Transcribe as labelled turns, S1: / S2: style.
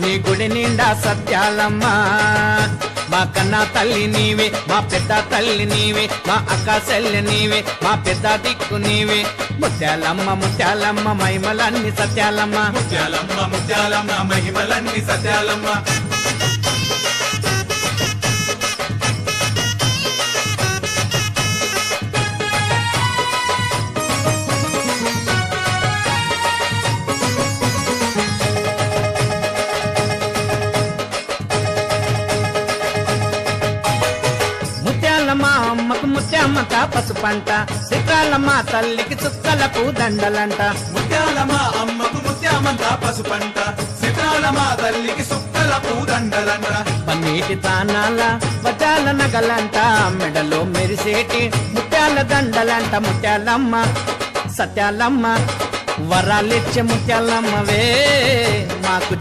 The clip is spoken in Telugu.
S1: నీ గుడి నిండా సత్యాలమ్మ, మా కన్నా తల్లి నీవే, మా పెద్ద తల్లి నీవే, మా అక్క చెల్లి నీవే, మా పెద్ద దిక్కు నీవే. ముత్యాలమ్మ ముత్యాలమ్మ మహిమలన్నీ సత్యాలమ్మ,
S2: ముత్యాలమ్మ ముత్యాలమ్మ మహిమలన్నీ సత్యాలమ్మ.
S1: ముత్యాలమ్మ అమ్మకు ముత్యామ్మత పసుపంట, చిత్రాలమ్మ తల్లికి చుక్కలకు దండలంట.
S2: ముత్యాలమ్మ అమ్మకు ముత్యామంత పసుపంట, చిత్రాలమ్మ తల్లికి సుక్కల పూదండలంట.
S1: పన్నీటి తానాల వజాల నగలంట, మెడలో మెరిసేటి ముత్యాల దండలంట. ముత్యాలమ్మ సత్యాలమ్మ వరాలిచ్చే ముత్యాలమ్మవే మాకు